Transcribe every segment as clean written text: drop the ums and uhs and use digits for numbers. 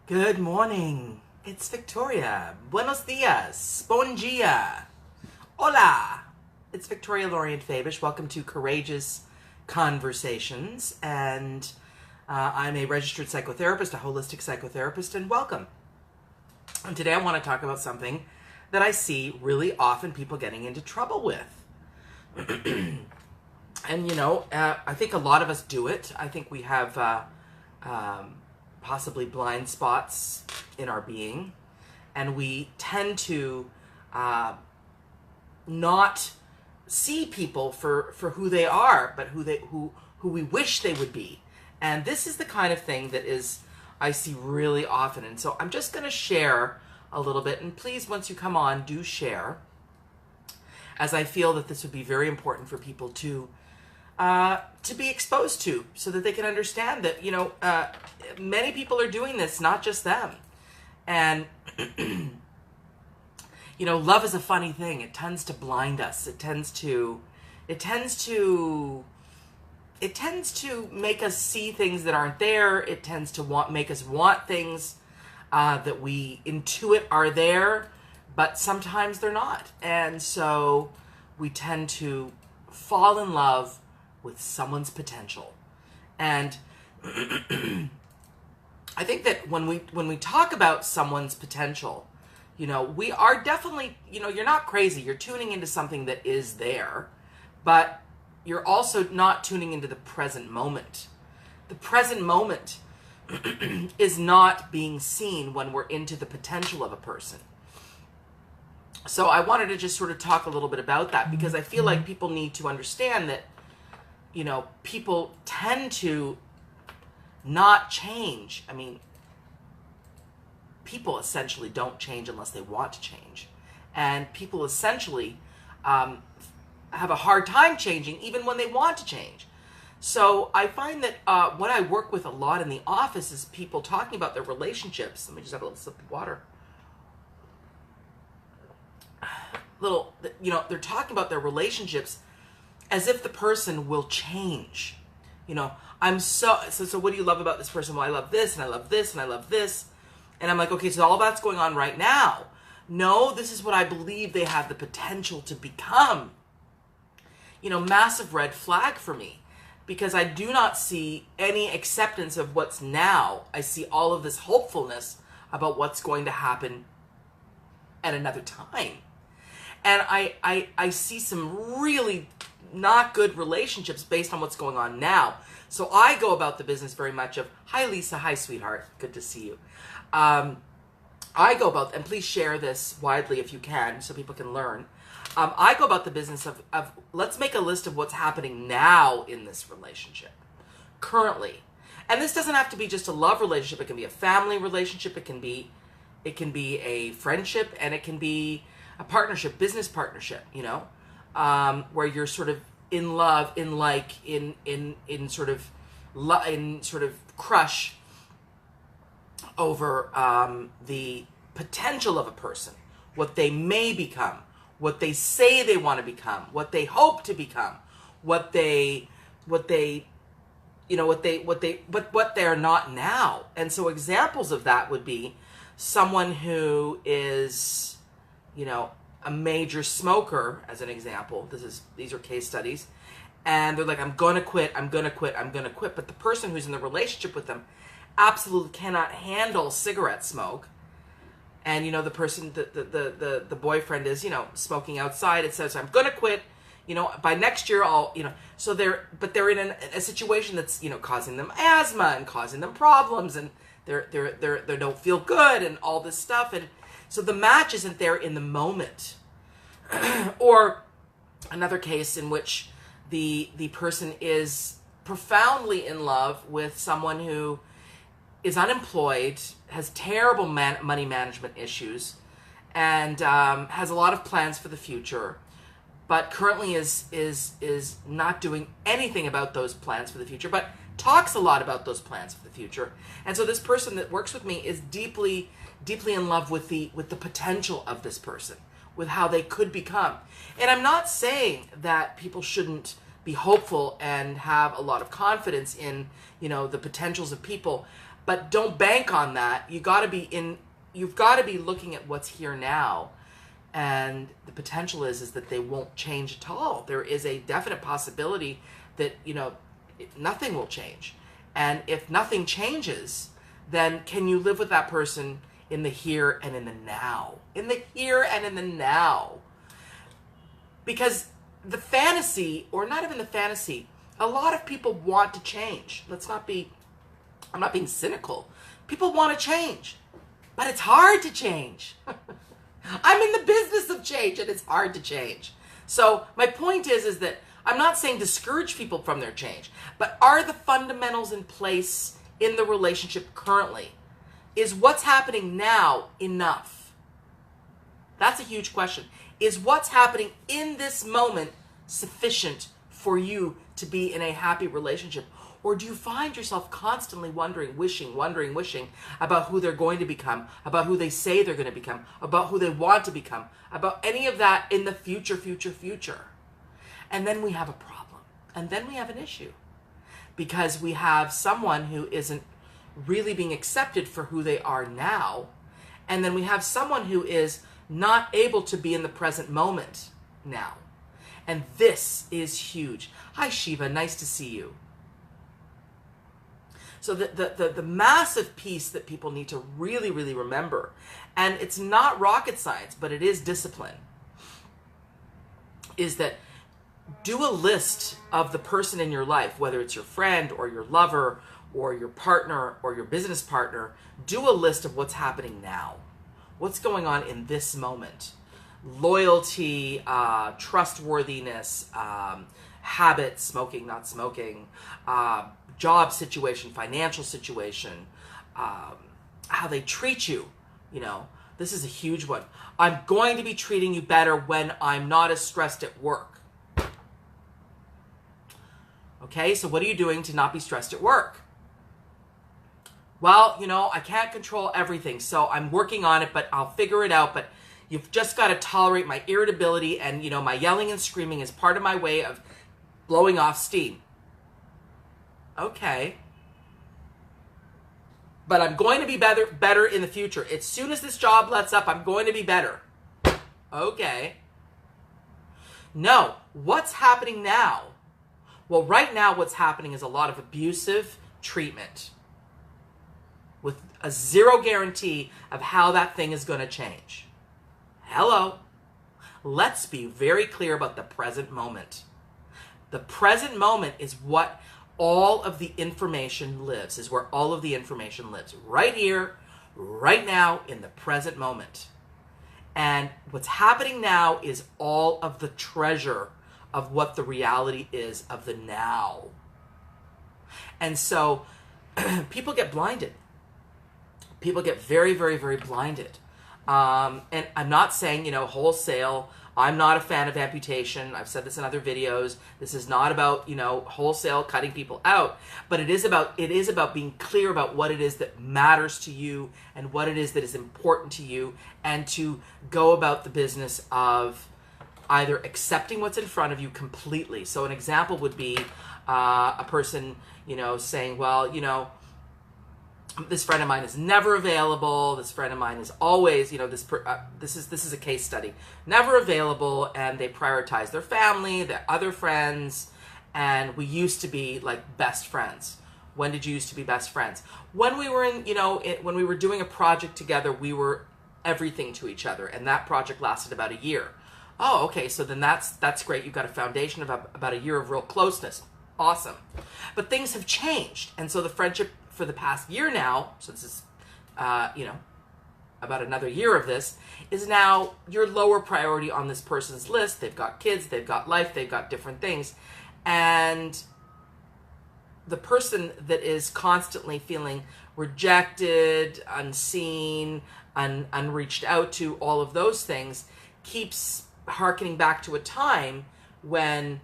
Good morning. It's Victoria. Buenos dias. Bon dia. Hola. It's Victoria Lorient Fabish. Welcome to Courageous Conversations. And I'm a registered psychotherapist, a holistic psychotherapist, and welcome. And today I want to talk about something that I see really often people getting into trouble with. And, I think a lot of us do it. I think we have possibly blind spots in our being, and we tend to not see people for who they are, but who we wish they would be. And this is the kind of thing that I see really often. And so I'm just going to share a little bit, and please, once you come on, do share, as I feel that this would be very important for people to be exposed to, so that they can understand that, many people are doing this, not just them. And, love is a funny thing. It tends to blind us. It tends to make us see things that aren't there. It tends to make us want things that we intuit are there, but sometimes they're not. And so we tend to fall in love with someone's potential. And I think that when we talk about someone's potential, we are definitely, you're not crazy. You're tuning into something that is there, but you're also not tuning into the present moment. The present moment is not being seen when we're into the potential of a person. So I wanted to just sort of talk a little bit about that, because I feel like people need to understand that, people tend to not change. I mean, people essentially don't change unless they want to change. And people essentially have a hard time changing even when they want to change. So I find that what I work with a lot in the office is people talking about their relationships. Let me just have a little sip of water. They're talking about their relationships as if the person will change. So what do you love about this person? Well, I love this, and I love this, and I love this. And I'm like, okay, so all that's going on right now. No, this is what I believe they have the potential to become. Massive red flag for me, because I do not see any acceptance of what's now. I see all of this hopefulness about what's going to happen at another time. And I see some really not good relationships based on what's going on now. So I go about the business very much of, hi Lisa, hi sweetheart, good to see you. I go about, and please share this widely if you can, so people can learn. I go about the business of let's make a list of what's happening now in this relationship, currently. And this doesn't have to be just a love relationship. It can be a family relationship. It can be a friendship, and it can be a partnership, business partnership, where you're sort of in love, in sort of crush over the potential of a person, what they may become, what they say they want to become, what they hope to become, what they're not now. And so examples of that would be someone who is, a major smoker, as an example. These are case studies. And they're like, I'm going to quit. But the person who's in the relationship with them absolutely cannot handle cigarette smoke. And, the person, the boyfriend is, smoking outside. It says, I'm going to quit. By next year, so they're in a situation that's, causing them asthma and causing them problems, and they don't feel good and all this stuff. And so the match isn't there in the moment. Or another case in which the person is profoundly in love with someone who is unemployed, has terrible money management issues, and has a lot of plans for the future, but currently is not doing anything about those plans for the future, but talks a lot about those plans for the future. And so this person that works with me is deeply in love with the potential of this person, with how they could become. And I'm not saying that people shouldn't be hopeful and have a lot of confidence in, the potentials of people, But don't bank on that. You've got to be looking at what's here now. And the potential is that they won't change at all. There is a definite possibility that, nothing will change. And if nothing changes, then can you live with that person in the here and in the now? In the here and in the now. Because the fantasy, or not even the fantasy, a lot of people want to change. I'm not being cynical. People want to change, but it's hard to change. I'm in the business of change, and it's hard to change. So my point is that I'm not saying discourage people from their change, but are the fundamentals in place in the relationship currently? Is what's happening now enough? That's a huge question. Is what's happening in this moment sufficient for you to be in a happy relationship? Or do you find yourself constantly wondering about who they're going to become, about who they say they're going to become, about who they want to become, about any of that in the future? And then we have a problem. And then we have an issue. Because we have someone who isn't really being accepted for who they are now. And then we have someone who is not able to be in the present moment now. And this is huge. Hi, Shiva. Nice to see you. So the massive piece that people need to really, really remember, and it's not rocket science, but it is discipline, is that do a list of the person in your life, whether it's your friend or your lover or your partner or your business partner. Do a list of what's happening now. What's going on in this moment? Loyalty, trustworthiness, habits, smoking, not smoking, job situation, financial situation, how they treat you. This is a huge one. I'm going to be treating you better when I'm not as stressed at work. Okay, so what are you doing to not be stressed at work? Well, I can't control everything, so I'm working on it, but I'll figure it out. But you've just got to tolerate my irritability, and, my yelling and screaming is part of my way of blowing off steam. Okay. But I'm going to be better in the future. As soon as this job lets up, I'm going to be better. Okay. No, what's happening now? Well, right now what's happening is a lot of abusive treatment with a zero guarantee of how that thing is going to change. Hello. Let's be very clear about the present moment. The present moment is what all of the information lives, is where all of the information lives. Right here, right now, in the present moment. And what's happening now is all of the treasure of what the reality is of the now. And so people get blinded. People get very, very, very blinded. And I'm not saying, wholesale. I'm not a fan of amputation. I've said this in other videos. This is not about, wholesale cutting people out, but it is about being clear about what it is that matters to you and what it is that is important to you, and to go about the business of either accepting what's in front of you completely. So an example would be a person, saying, well, this friend of mine is never available. This friend of mine is always, this is a case study, never available, and they prioritize their family, their other friends, and we used to be like best friends. When did you used to be best friends? When we were when we were doing a project together, we were everything to each other, and that project lasted about a year. Oh, okay, so then that's great. You've got a foundation of about a year of real closeness. Awesome. But things have changed, and so the friendship for the past year now, so this is, about another year of this, is now your lower priority on this person's list. They've got kids, they've got life, they've got different things. And the person that is constantly feeling rejected, unseen, unreached out to, all of those things, keeps hearkening back to a time when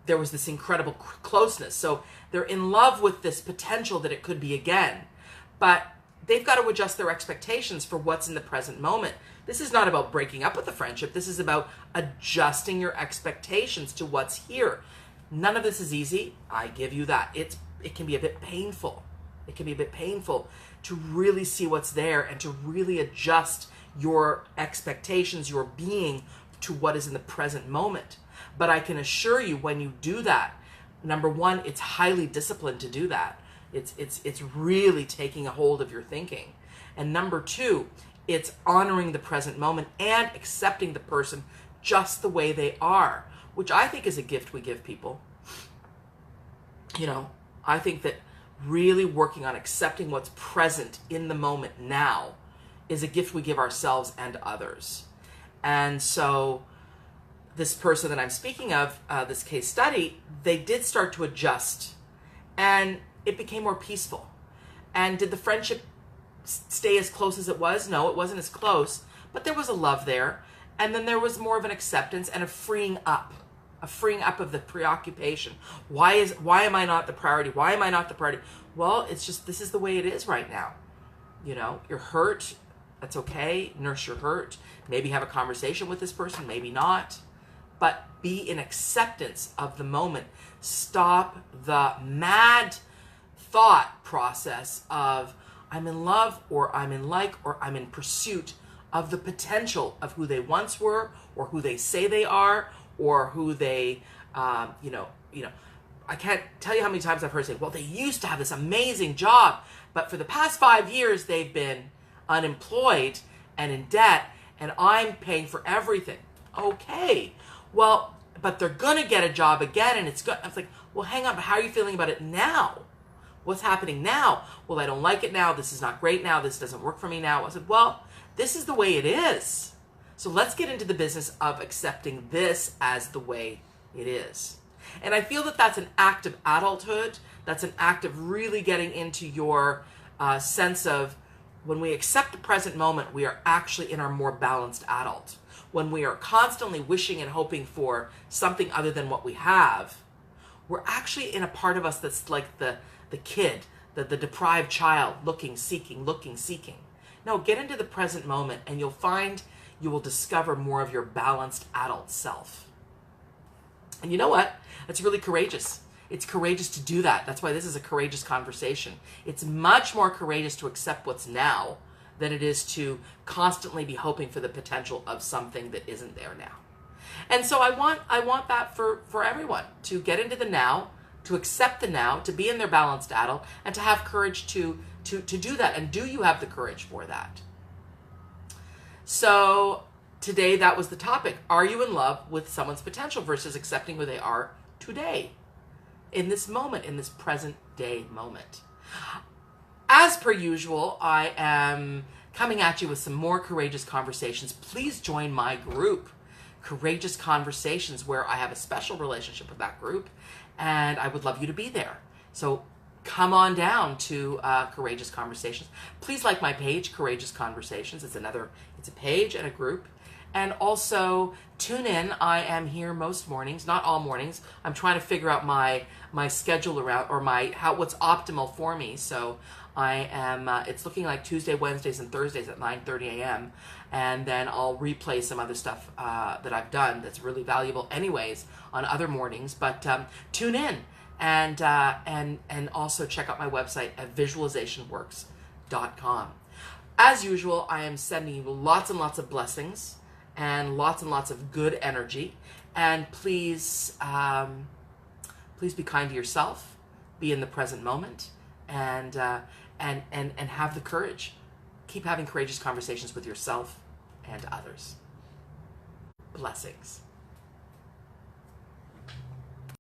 there was this incredible closeness. So they're in love with this potential that it could be again, but they've got to adjust their expectations for what's in the present moment. This is not about breaking up with the friendship. This is about adjusting your expectations to what's here. None of this is easy. I give you that. It can be a bit painful. It can be a bit painful to really see what's there and to really adjust your expectations, your being, to what is in the present moment. But I can assure you, when you do that, number one, it's highly disciplined to do that. It's really taking a hold of your thinking. And number two, it's honoring the present moment and accepting the person just the way they are, which I think is a gift we give people. You know, I think that really working on accepting what's present in the moment now is a gift we give ourselves and others. And so this person that I'm speaking of, this case study, they did start to adjust and it became more peaceful. And did the friendship stay as close as it was? No, it wasn't as close, but there was a love there. And then there was more of an acceptance and a freeing up of the preoccupation. Why am I not the priority? Why am I not the priority? Well, it's just, this is the way it is right now. You know, you're hurt. That's okay. Nurse your hurt. Maybe have a conversation with this person, maybe not. But be in acceptance of the moment. Stop the mad thought process of I'm in love or I'm in like or I'm in pursuit of the potential of who they once were or who they say they are or who they, you know, I can't tell you how many times I've heard say, well, they used to have this amazing job, but for the past 5 years, they've been unemployed and in debt, and I'm paying for everything. Okay, well, but they're going to get a job again, and it's good. I was like, well, hang on, but how are you feeling about it now? What's happening now? Well, I don't like it now. This is not great now. This doesn't work for me now. I said, well, this is the way it is. So let's get into the business of accepting this as the way it is. And I feel that that's an act of adulthood. That's an act of really getting into your sense of when we accept the present moment, we are actually in our more balanced adult. When we are constantly wishing and hoping for something other than what we have, we're actually in a part of us that's like the kid, the deprived child, looking, seeking. No, get into the present moment and you'll find you will discover more of your balanced adult self. And you know what? That's really courageous. It's courageous to do that. That's why this is a courageous conversation. It's much more courageous to accept what's now than it is to constantly be hoping for the potential of something that isn't there now. And so I want that for everyone, to get into the now, to accept the now, to be in their balanced adult, and to have courage to do that. And do you have the courage for that? So today that was the topic. Are you in love with someone's potential versus accepting who they are today? In this moment, in this present day moment. As per usual, I am coming at you with some more courageous conversations. Please join my group, Courageous Conversations, where I have a special relationship with that group, and I would love you to be there. So come on down to Courageous Conversations. Please like my page, Courageous Conversations. It's a page and a group. And also tune in. I am here most mornings, not all mornings. I'm trying to figure out my schedule around, or what's optimal for me. So I am, it's looking like Tuesday, Wednesdays, and Thursdays at 9:30 a.m. And then I'll replay some other stuff that I've done that's really valuable anyways on other mornings. But tune in and also check out my website at visualizationworks.com. As usual, I am sending you lots and lots of blessings and lots of good energy. And please be kind to yourself, be in the present moment, and have the courage. Keep having courageous conversations with yourself and others. Blessings.